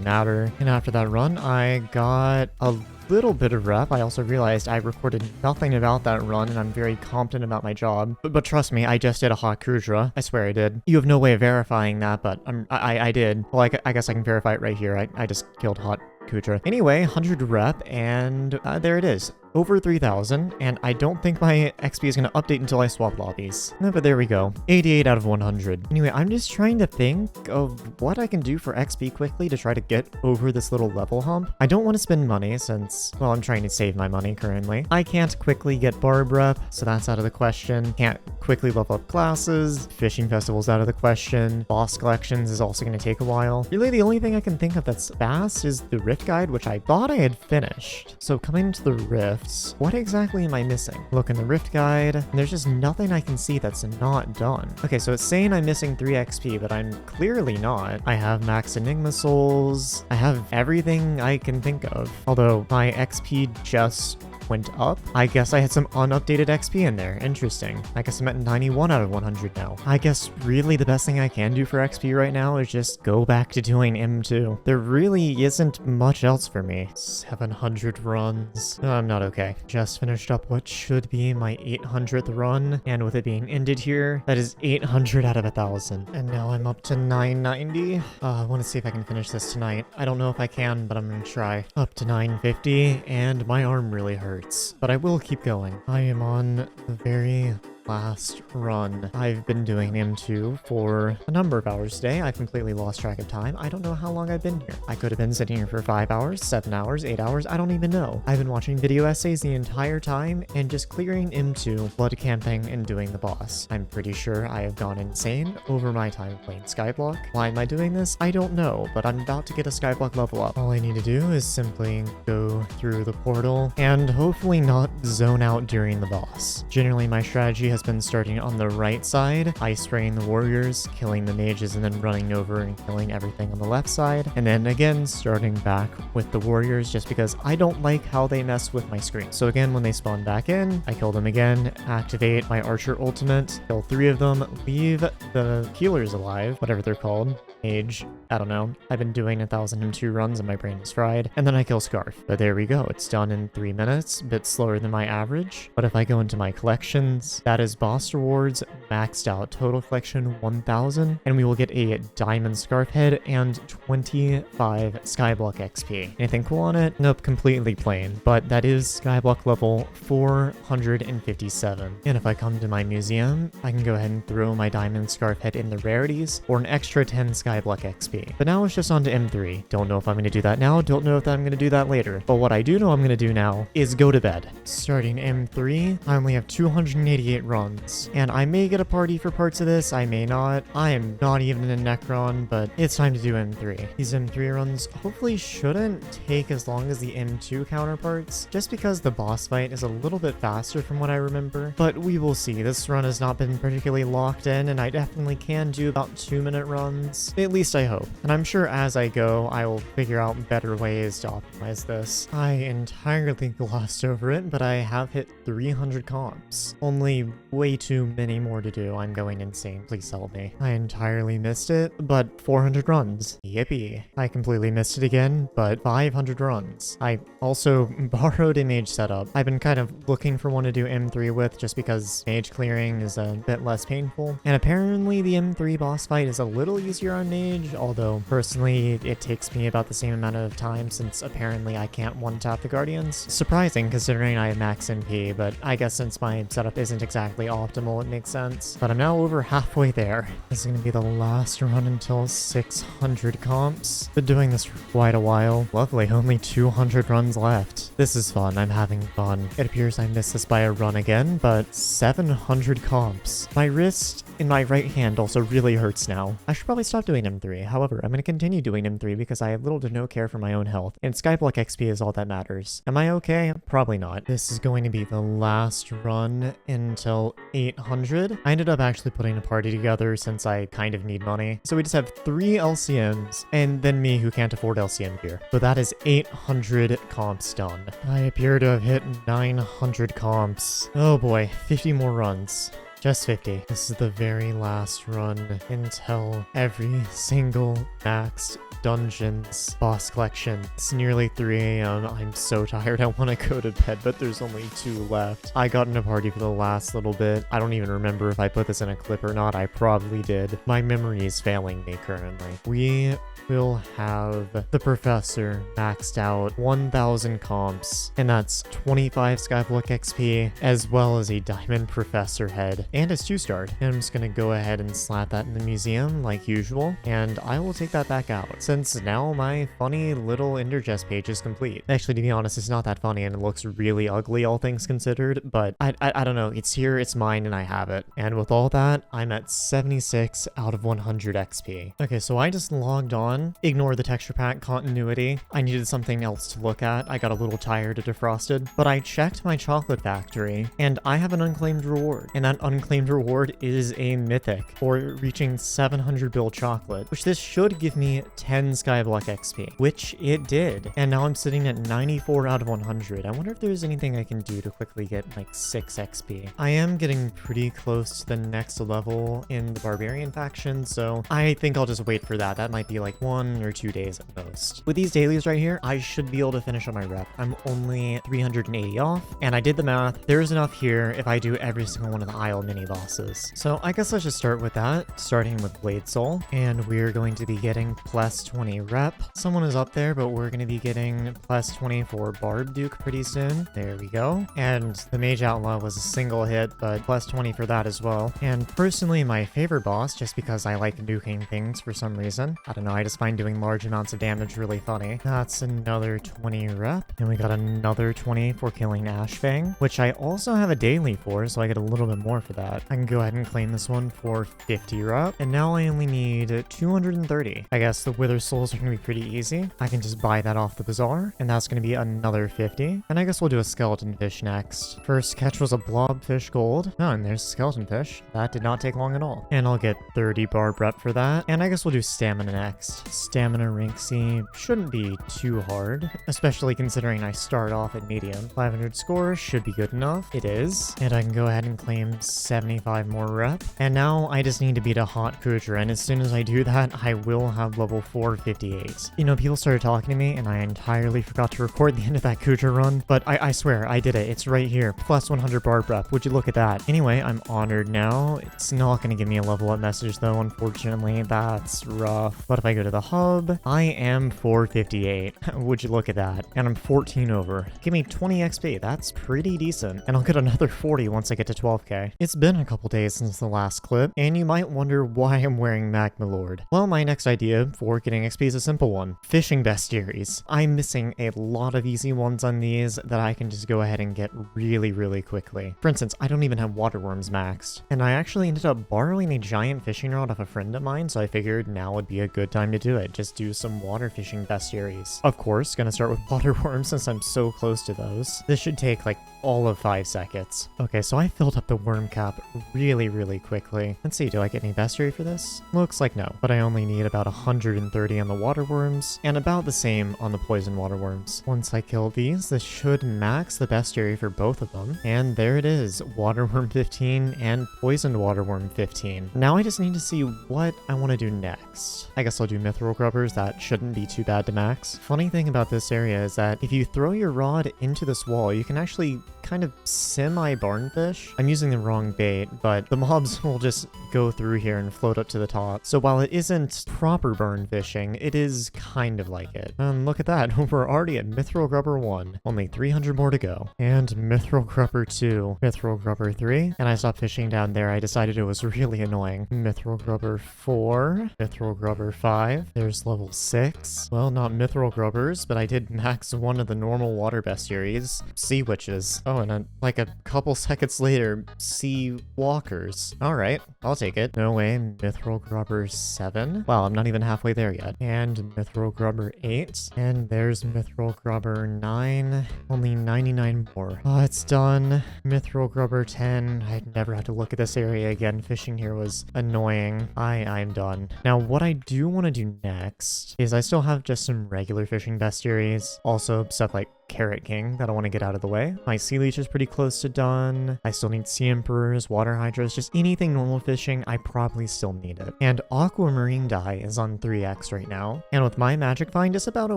matter. And after that run, I got a little bit of rep. I also realized I recorded nothing about that run and I'm very confident about my job. But trust me, I just did a hot Kudra. I swear I did. You have no way of verifying that, but I did. Well, I guess I can verify it right here. I just killed hot Kudra. Anyway, 100 rep, and there it is. Over 3,000, and I don't think my XP is going to update until I swap lobbies. No, but there we go. 88 out of 100. Anyway, I'm just trying to think of what I can do for XP quickly to try to get over this little level hump. I don't want to spend money since, well, I'm trying to save my money currently. I can't quickly get barb rep, so that's out of the question. Can't quickly level up classes. Fishing festival's out of the question. Boss collections is also going to take a while. Really, the only thing I can think of that's fast is the Rift Guide, which I thought I had finished. So coming into the Rift, what exactly am I missing? Look in the Rift Guide, and there's just nothing I can see that's not done. Okay, so it's saying I'm missing 3 XP, but I'm clearly not. I have max Enigma Souls. I have everything I can think of. Although my XP just went up. I guess I had some unupdated XP in there. Interesting. I guess I'm at 91 out of 100 now. I guess really the best thing I can do for XP right now is just go back to doing M2. There really isn't much else for me. 700 runs. I'm not okay. Just finished up what should be my 800th run, and with it being ended here, that is 800 out of 1,000. And now I'm up to 990. I want to see if I can finish this tonight. I don't know if I can, but I'm gonna try. Up to 950, and my arm really hurts. But I will keep going. I am on the very last run. I've been doing M2 for a number of hours today. I've completely lost track of time. I don't know how long I've been here. I could have been sitting here for 5 hours, 7 hours, 8 hours. I don't even know. I've been watching video essays the entire time and just clearing M2, blood camping, and doing the boss. I'm pretty sure I have gone insane over my time playing Skyblock. Why am I doing this? I don't know, but I'm about to get a Skyblock level up. All I need to do is simply go through the portal and hopefully not zone out during the boss. Generally, my strategy has been starting on the right side, ice spraying the warriors, killing the mages, and then running over and killing everything on the left side. And then again, starting back with the warriors just because I don't like how they mess with my screen. So again, when they spawn back in, I kill them again, activate my archer ultimate, kill 3 of them, leave the healers alive, whatever they're called. Mage, I don't know. I've been doing 1,002 runs and my brain is fried. And then I kill Scarf. But there we go. It's done in 3 minutes, a bit slower than my average. But if I go into my collections, that is boss rewards maxed out. Total collection 1,000. And we will get a diamond Scarf head and 25 Skyblock XP. Anything cool on it? Nope, completely plain. But that is Skyblock level 457. And if I come to my museum, I can go ahead and throw my diamond Scarf head in the rarities for an extra 10 Skyblock XP. But now it's just on to M3. Don't know if I'm going to do that now. Don't know if I'm going to do that later. But what I do know I'm going to do now is go to bed. Starting M3, I only have 288 runs. And I may get a party for parts of this. I may not. I am not even in a Necron, but it's time to do M3. These M3 runs hopefully shouldn't take as long as the M2 counterparts, just because the boss fight is a little bit faster from what I remember. But we will see. This run has not been particularly locked in, and I definitely can do about 2-minute runs. At least I hope. And I'm sure as I go, I will figure out better ways to optimize this. I entirely glossed over it, but I have hit 300 comps. Only way too many more to do. I'm going insane. Please help me. I entirely missed it, but 400 runs. Yippee. I completely missed it again, but 500 runs. I also borrowed a mage setup. I've been kind of looking for one to do M3 with just because mage clearing is a bit less painful. And apparently the M3 boss fight is a little easier on mage, although personally it takes me about the same amount of time since apparently I can't one-tap the guardians. Surprising considering I have max MP, but I guess since my setup isn't exactly optimal, it makes sense. But I'm now over halfway there. This is going to be the last run until 600 comps. Been doing this for quite a while. Lovely, only 200 runs left. This is fun, I'm having fun. It appears I missed this by a run again, but 700 comps. My wrist in my right hand also really hurts now. I should probably stop doing M3. However, I'm going to continue doing M3 because I have little to no care for my own health, and Skyblock XP is all that matters. Am I okay? Probably not. This is going to be the last run until 800. I ended up actually putting a party together since I kind of need money. So we just have 3 LCMs, and then me who can't afford LCM gear. So that is 800 comps done. I appear to have hit 900 comps. Oh boy, 50 more runs. Just 50. This is the very last run until every single maxed dungeons boss collection. It's nearly 3 a.m. I'm so tired. I want to go to bed, but there's only 2 left. I got in a party for the last little bit. I don't even remember if I put this in a clip or not. I probably did. My memory is failing me currently. We will have the professor maxed out 1,000 comps, and that's 25 Skyblock XP, as well as a diamond professor head, and it's 2-starred. And I'm just gonna go ahead and slap that in the museum like usual, and I will take that back out, since now my funny little Endthr chest page is complete. Actually, to be honest, it's not that funny, and it looks really ugly, all things considered, but I don't know, it's here, it's mine, and I have it. And with all that, I'm at 76 out of 100 XP. Okay, so I just logged on. Ignore the texture pack continuity. I needed something else to look at. I got a little tired of Defrosted, but I checked my chocolate factory, and I have an unclaimed reward, and that unclaimed reward is a mythic for reaching 700 bill chocolate, which this should give me 10 Skyblock XP, which it did. And now I'm sitting at 94 out of 100. I wonder if there's anything I can do to quickly get like 6 XP. I am getting pretty close to the next level in the Barbarian faction, so I think I'll just wait for that. That might be like 1 or 2 days at most. With these dailies right here, I should be able to finish on my rep. I'm only 380 off, and I did the math. There's enough here if I do every single one of the Isle mini bosses. So I guess let's just start with that, starting with Blade Soul, and we're going to be getting plus 20 rep. Someone is up there, but we're going to be getting plus 20 for Barb Duke pretty soon. There we go. And the Mage Outlaw was a single hit, but plus 20 for that as well. And personally, my favorite boss, just because I like nuking things for some reason. I don't know, I just find doing large amounts of damage really funny. That's another 20 rep. And we got another 20 for killing Ashfang, which I also have a daily for, so I get a little bit more for that. I can go ahead and claim this one for 50 rep. And now I only need 230. I guess the Wither Souls are going to be pretty easy. I can just buy that off the bazaar, and that's going to be another 50. And I guess we'll do a skeleton fish next. First catch was a blobfish gold. Oh, and there's a skeleton fish. That did not take long at all. And I'll get 30 barb rep for that. And I guess we'll do stamina next. Stamina Rinksy shouldn't be too hard, especially considering I start off at medium. 500 score should be good enough. It is. And I can go ahead and claim 75 more rep. And now I just need to beat a hot Kudra, and as soon as I do that, I will have level 458. You know, people started talking to me, and I entirely forgot to record the end of that Kudra run, but I swear, I did it. It's right here. Plus 100 barb rep. Would you look at that? Anyway, I'm honored now. It's not going to give me a level up message, though, unfortunately. That's rough. But if I go to the hub, I am 458. Would you look at that? And I'm 14 over. Give me 20 XP. That's pretty decent. And I'll get another 40 once I get to 12k. It's been a couple days since the last clip, and you might wonder why I'm wearing Magma Lord. Well, my next idea for getting XP is a simple one. Fishing bestiaries. I'm missing a lot of easy ones on these that I can just go ahead and get really, really quickly. For instance, I don't even have water worms maxed. And I actually ended up borrowing a giant fishing rod off a friend of mine, so I figured now would be a good time to do it. Just do some water fishing bestiaries. Of course, gonna start with water worms since I'm so close to those. This should take like all of 5 seconds. Okay, so I filled up the worm cap really, really quickly. Let's see, do I get any bestiary for this? Looks like no, but I only need about 130 on the water worms and about the same on the poison water worms. Once I kill these, this should max the bestiary for both of them. And there it is, water worm 15 and poisoned water worm 15. Now I just need to see what I want to do next. I guess I'll do mithril grubbers. That shouldn't be too bad to max. Funny thing about this area is that if you throw your rod into this wall, you can actually kind of semi-barnfish. I'm using the wrong bait, but the mobs will just go through here and float up to the top. So while it isn't proper burn fishing, it is kind of like it. And look at that, we're already at Mithril Grubber 1. Only 300 more to go. And Mithril Grubber 2, Mithril Grubber 3, and I stopped fishing down there. I decided it was really annoying. Mithril Grubber 4, Mithril Grubber 5, there's level 6. Well, not Mithril Grubbers, but I did max one of the normal water bestiaries, sea witches. Oh, and like a couple seconds later, sea walkers. All right, I'll take it. No way, Mithril Grubber 7. Wow, I'm not even halfway there yet. And Mithril Grubber 8. And there's Mithril Grubber 9. Only 99 more. Oh, it's done. Mithril Grubber 10. I never had to look at this area again. Fishing here was annoying. I'm done. Now, what I do want to do next is I still have just some regular fishing bestiaries. Also, stuff like Carrot King that I want to get out of the way. My Sea Leech is pretty close to done. I still need Sea Emperors, Water Hydras, just anything normal fishing, I probably still need it. And Aquamarine Dye is on 3x right now. And with my Magic Find, it's about a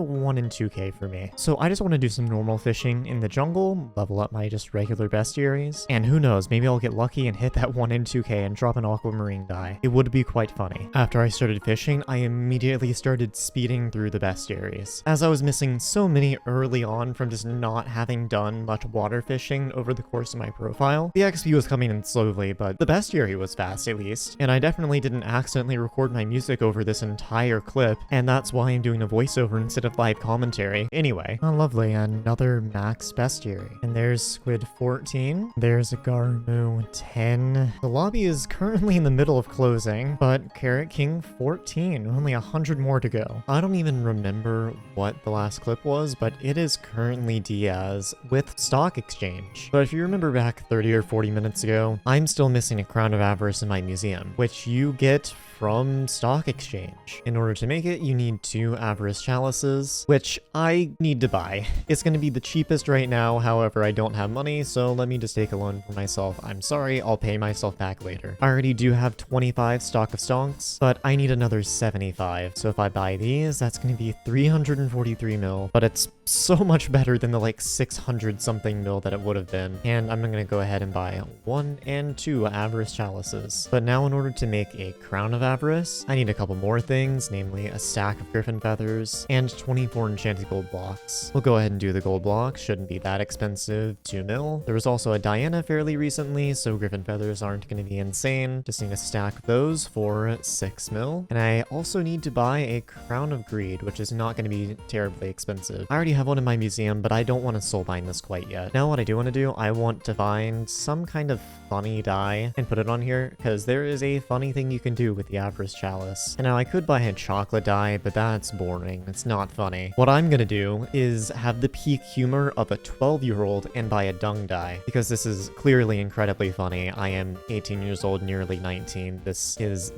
1 in 2k for me. So I just want to do some normal fishing in the jungle, level up my just regular bestiaries. And who knows, maybe I'll get lucky and hit that 1 in 2k and drop an Aquamarine Dye. It would be quite funny. After I started fishing, I immediately started speeding through the bestiaries. As I was missing so many early on from just not having done much water fishing over the course of my profile. The XP was coming in slowly, but the bestiary was fast at least, and I definitely didn't accidentally record my music over this entire clip, and that's why I'm doing a voiceover instead of live commentary. Anyway, oh lovely, another max bestiary. And there's Squid 14, there's a Garmu 10. The lobby is currently in the middle of closing, but Carrot King 14, only 100 more to go. I don't even remember what the last clip was, but it is currently Diaz with Stock Exchange. But if you remember back 30 or 40 minutes ago, I'm still missing a Crown of Avarice in my museum, which you get from Stock Exchange. In order to make it, you need 2 Avarice Chalices, which I need to buy. It's going to be the cheapest right now, however, I don't have money, so let me just take a loan for myself. I'm sorry, I'll pay myself back later. I already do have 25 Stock of Stonks, but I need another 75. So if I buy these, that's going to be 343 mil, but it's so much better than the like 600 something mil that it would have been. And I'm going to go ahead and buy 1 and 2 Avarice Chalices. But now in order to make a Crown of Avarice, I need a couple more things, namely a stack of Griffin Feathers and 24 enchanted gold blocks. We'll go ahead and do the gold blocks, shouldn't be that expensive, 2 mil. There was also a Diana fairly recently, so Griffin Feathers aren't going to be insane. Just need a stack of those for 6 mil. And I also need to buy a Crown of Greed, which is not going to be terribly expensive. I already have one in my museum, but I don't want to soulbind this quite yet. Now what I do want to do, I want to find some kind of funny die and put it on here, because there is a funny thing you can do with the Avarice Chalice. And now I could buy a chocolate die, but that's boring. It's not funny. What I'm gonna do is have the peak humor of a 12-year-old and buy a dung die, because this is clearly incredibly funny. I am 18 years old, nearly 19. This is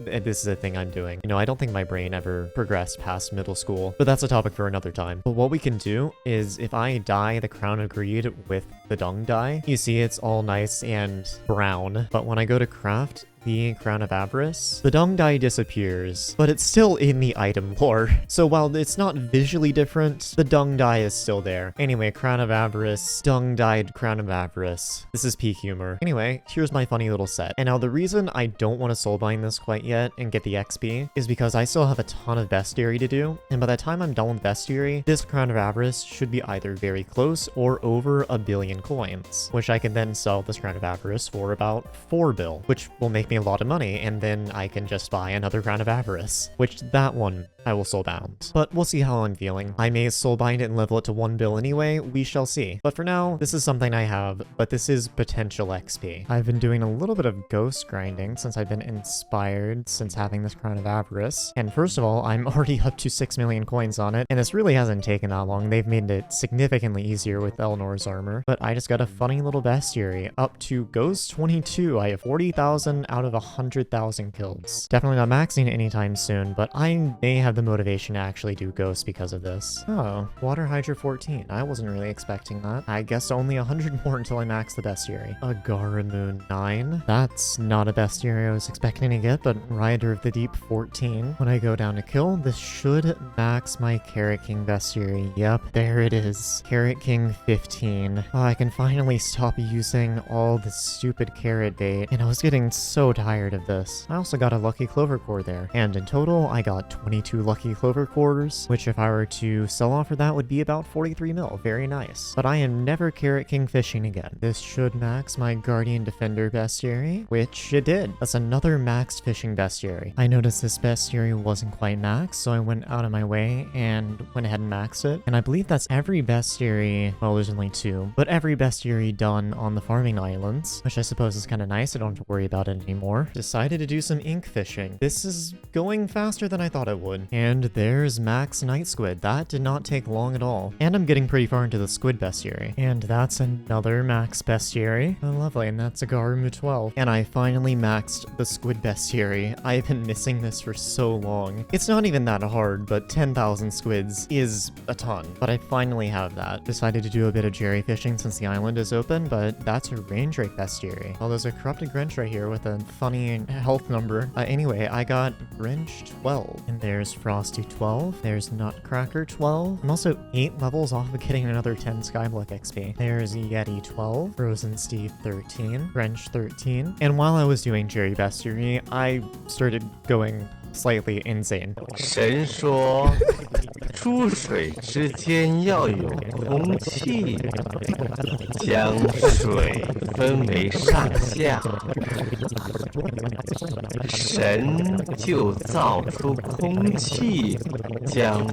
a thing I'm doing. You know, I don't think my brain ever progressed past middle school, but that's a topic for another time. But what we can do is if I dye the Crown of Greed with the dung dye, you see it's all nice and brown, but when I go to craft the Crown of Avarice, the dung dye disappears, but it's still in the item lore. So while it's not visually different, the dung dye is still there. Anyway, Crown of Avarice, dung dyed Crown of Avarice. This is peak humor. Anyway, here's my funny little set. And now the reason I don't want to soulbind this quite yet and get the XP is because I still have a ton of bestiary to do, and by the time I'm done with bestiary, this Crown of Avarice should be either very close or over 1 billion coins, which I can then sell this Crown of Avarice for about 4 bill, which will make me a lot of money, and then I can just buy another Crown of Avarice, which that one I will soulbound. But we'll see how I'm feeling. I may soulbind it and level it to 1 bill anyway, we shall see. But for now, this is something I have, but this is potential XP. I've been doing a little bit of ghost grinding since I've been inspired since having this Crown of Avarice. And first of all, I'm already up to 6 million coins on it, and this really hasn't taken that long. They've made it significantly easier with Elnor's armor. But I just got a funny little bestiary up to Ghost 22. I have 40,000 out of 100,000 kills. Definitely not maxing it anytime soon, but I may have the motivation to actually do Ghosts because of this. Oh, Water Hydra 14. I wasn't really expecting that. I guess only 100 more until I max the bestiary. A Garamoon 9. That's not a bestiary I was expecting to get, but Rider of the Deep 14. When I go down to kill, this should max my Carrot King bestiary. Yep, there it is. Carrot King 15. Oh, I can finally stop using all the stupid carrot bait, and I was getting so so tired of this. I also got a lucky clover core there, and in total, I got 22 lucky clover cores, which if I were to sell off for that would be about 43 mil. Very nice. But I am never Carrot King fishing again. This should max my Guardian Defender bestiary, which it did. That's another maxed fishing bestiary. I noticed this bestiary wasn't quite maxed, so I went out of my way and went ahead and maxed it. And I believe that's every bestiary, well, there's only 2, but every bestiary done on the farming islands, which I suppose is kind of nice. I don't have to worry about it anymore. Decided to do some ink fishing. This is going faster than I thought it would. And there's max night squid. That did not take long at all. And I'm getting pretty far into the squid bestiary. And that's another max bestiary. Oh, lovely. And that's a Garumu 12. And I finally maxed the squid bestiary. I've been missing this for so long. It's not even that hard, but 10,000 squids is a ton. But I finally have that. Decided to do a bit of jerry fishing since the island is open, but that's a range rake bestiary. Oh, there's a corrupted Grinch right here with a funny health number. Anyway, I got Grinch 12. And there's Frosty 12. There's Nutcracker 12. I'm also 8 levels off of getting another 10 Skyblock XP. There's Yeti 12. Frozen Steve 13. Grinch 13. And while I was doing jerry bestiary, I started going slightly insane. 神说，出水之间要有空气，将水分为上下，神就造出空气，将。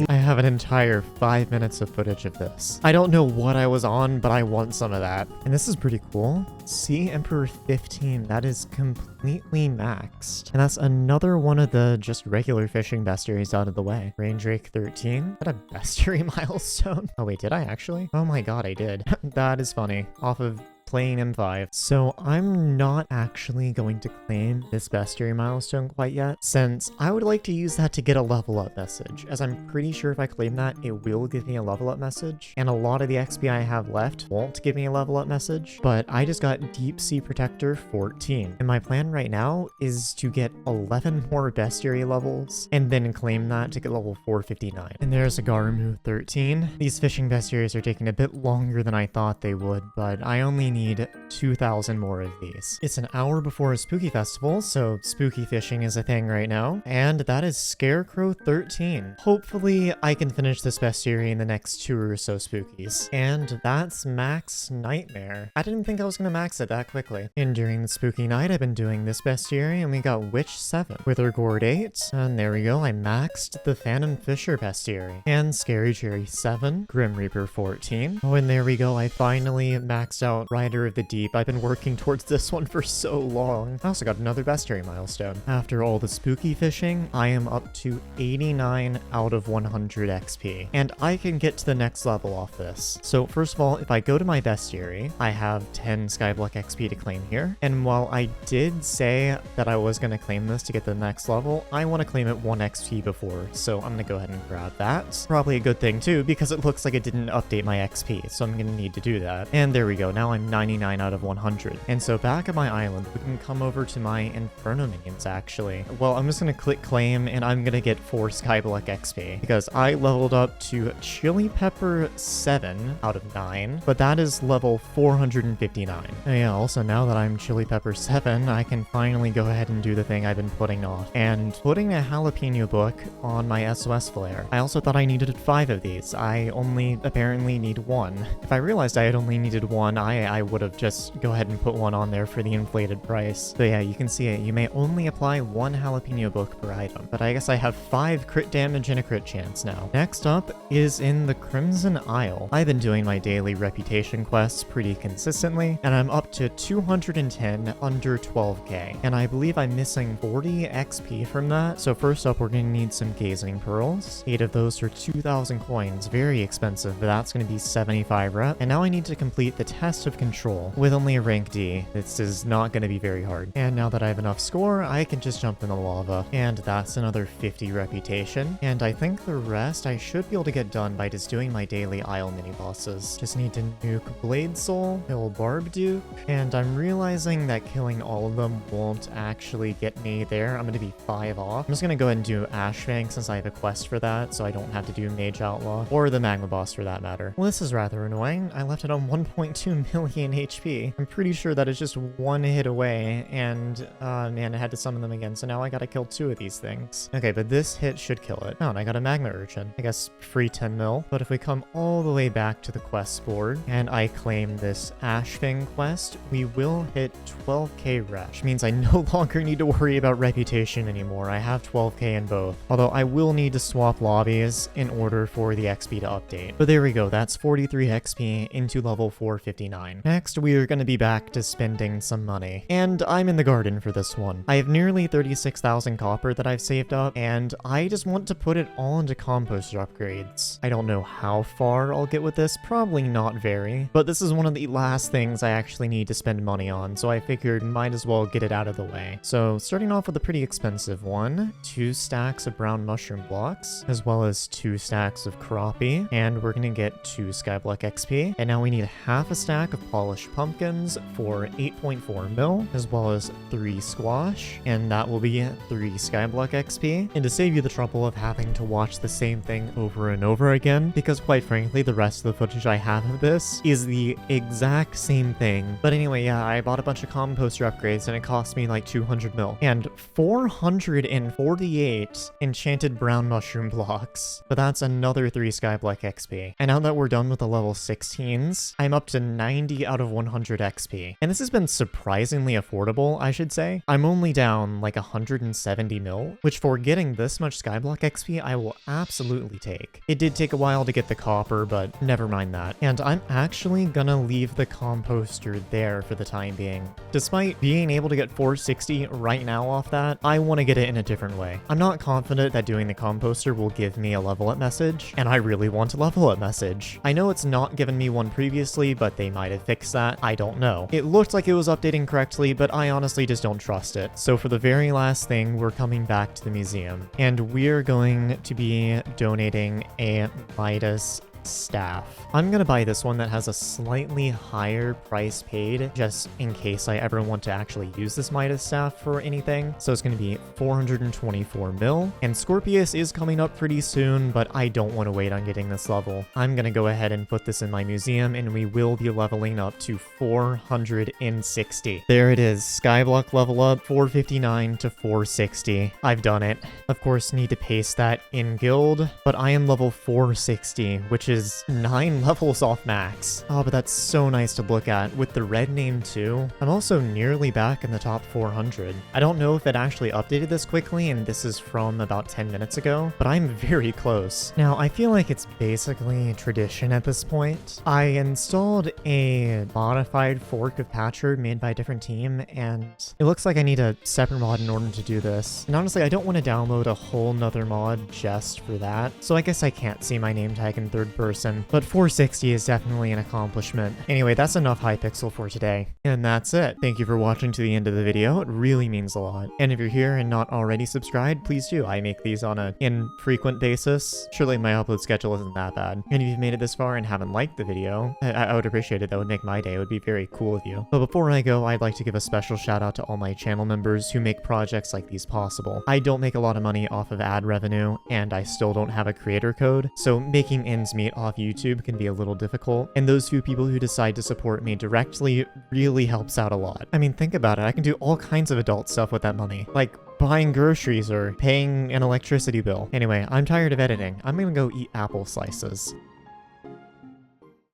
I have an entire 5 minutes of footage of this. I don't know what I was on, but I want some of that. And this is pretty cool. Sea Emperor 15, that is completely maxed. And that's another one of the just regular fishing bestiaries out of the way. Range Rake 13, is that a bestiary milestone? Oh wait, did I actually? Oh my god, I did. That is funny. Off of playing M5. So I'm not actually going to claim this bestiary milestone quite yet, since I would like to use that to get a level up message, as I'm pretty sure if I claim that, it will give me a level up message, and a lot of the XP I have left won't give me a level up message, but I just got Deep Sea Protector 14, and my plan right now is to get 11 more bestiary levels, and then claim that to get level 459. And there's a Garumu 13. These fishing bestiaries are taking a bit longer than I thought they would, but I only need 2,000 more of these. It's an hour before a spooky festival, so spooky fishing is a thing right now. And that is Scarecrow 13. Hopefully I can finish this bestiary in the next 2 or so spookies. And that's Max Nightmare. I didn't think I was gonna max it that quickly. And during the spooky night, I've been doing this bestiary, and we got Witch 7, Wither Gourd 8, and there we go, I maxed the Phantom Fisher bestiary. And Scary Cherry 7, Grim Reaper 14. Oh, and there we go, I finally maxed out Rider of the Deep. I've been working towards this one for so long. I also got another bestiary milestone. After all the spooky fishing, I am up to 89 out of 100 XP, and I can get to the next level off this. So first of all, if I go to my bestiary, I have 10 Skyblock XP to claim here, and while I did say that I was going to claim this to get to the next level, I want to claim it 1 XP before, so I'm going to go ahead and grab that. Probably a good thing too, because it looks like it didn't update my XP, so I'm going to need to do that. And there we go, now I'm 99 out of 100. And so back at my island, we can come over to my Inferno minions actually. Well, I'm just gonna click claim and I'm gonna get 4 Skyblock XP because I leveled up to Chili Pepper 7 out of 9, but that is level 459. And yeah, also now that I'm Chili Pepper 7, I can finally go ahead and do the thing I've been putting off, and putting a jalapeno book on my SOS flare. I also thought I needed 5 of these. I only apparently need 1. If I realized I had only needed 1, I would have just go ahead and put 1 on there for the inflated price. So yeah, you can see it. You may only apply 1 jalapeno book per item, but I guess I have 5 crit damage and a crit chance now. Next up is in the Crimson Isle. I've been doing my daily reputation quests pretty consistently, and I'm up to 210 under 12k, and I believe I'm missing 40 XP from that. So first up, we're gonna need some Gazing Pearls. 8 of those are 2,000 coins, very expensive, but that's gonna be 75 rep. And now I need to complete the Test of Control with only a rank D. This is not going to be very hard. And now that I have enough score, I can just jump in the lava. And that's another 50 reputation. And I think the rest I should be able to get done by just doing my daily Isle mini-bosses. Just need to nuke Blade Soul, kill Barb-Duke, and I'm realizing that killing all of them won't actually get me there. I'm going to be 5 off. I'm just going to go ahead and do Ashfang since I have a quest for that, so I don't have to do Mage Outlaw, or the Magma Boss for that matter. Well, this is rather annoying. I left it on 1.2 million in HP. I'm pretty sure that is just one hit away, and man, I had to summon them again, so now I gotta kill 2 of these things. Okay, but this hit should kill it. Oh, and I got a magma urchin. I guess free 10 mil. But if we come all the way back to the quest board, and I claim this Ashfang quest, we will hit 12k resh, which means I no longer need to worry about reputation anymore. I have 12k in both. Although I will need to swap lobbies in order for the XP to update. But there we go, that's 43 XP into level 459. Next, we are going to be back to spending some money. And I'm in the garden for this one. I have nearly 36,000 copper that I've saved up, and I just want to put it all into composter upgrades. I don't know how far I'll get with this, probably not very, but this is one of the last things I actually need to spend money on, so I figured might as well get it out of the way. So starting off with a pretty expensive one, 2 stacks of brown mushroom blocks, as well as 2 stacks of crappie, and we're gonna get 2 skyblock XP. And now we need half a stack of polished pumpkins for 8.4 mil, as well as 3 squash, and that will be 3 skyblock XP. And to save you the trouble of having to watch the same thing over and over again, because quite frankly, the rest of the footage I have of this is the exact same thing. But anyway, yeah, I bought a bunch of composter upgrades and it cost me like 200 mil. And 448 enchanted brown mushroom blocks. But that's another 3 skyblock XP. And now that we're done with the level 16s, I'm up to 90 out of 100 XP. And this has been surprisingly affordable, I should say. I'm only down like 170 mil, which for getting this much skyblock XP, I will absolutely take. It did take a while to get the copper, but never mind that. And I'm actually gonna leave the composter there for the time being. Despite being able to get 460 right now off that, I want to get it in a different way. I'm not confident that doing the composter will give me a level up message, and I really want a level up message. I know it's not given me one previously, but they might have fixed that. I don't know. It looked like it was updating correctly, but I honestly just don't trust it. So for the very last thing, we're coming back to the museum, and we're going to be donating a Midas staff. I'm gonna buy this one that has a slightly higher price paid, just in case I ever want to actually use this Midas staff for anything. So it's gonna be 424 mil, and Scorpius is coming up pretty soon, but I don't want to wait on getting this level. I'm gonna go ahead and put this in my museum, and we will be leveling up to 460. There it is, Skyblock level up, 459 to 460. I've done it. Of course, need to paste that in guild, but I am level 460, which is 9 levels off max. Oh, but that's so nice to look at, with the red name too. I'm also nearly back in the top 400. I don't know if it actually updated this quickly, and this is from about 10 minutes ago, but I'm very close. Now, I feel like it's basically tradition at this point. I installed a modified fork of Patcher made by a different team, and it looks like I need a separate mod in order to do this. And honestly, I don't want to download a whole nother mod just for that, so I guess I can't see my name tag in third person. But 460 is definitely an accomplishment. Anyway, that's enough Hypixel for today. And that's it. Thank you for watching to the end of the video. It really means a lot. And if you're here and not already subscribed, please do. I make these on an infrequent basis. Surely my upload schedule isn't that bad. And if you've made it this far and haven't liked the video, I would appreciate it. That would make my day. It would be very cool of you. But before I go, I'd like to give a special shout out to all my channel members who make projects like these possible. I don't make a lot of money off of ad revenue, and I still don't have a creator code, so making ends meet off YouTube can be a little difficult, and those few people who decide to support me directly really helps out a lot. I mean, think about it, I can do all kinds of adult stuff with that money, like buying groceries or paying an electricity bill. Anyway, I'm tired of editing. I'm gonna go eat apple slices.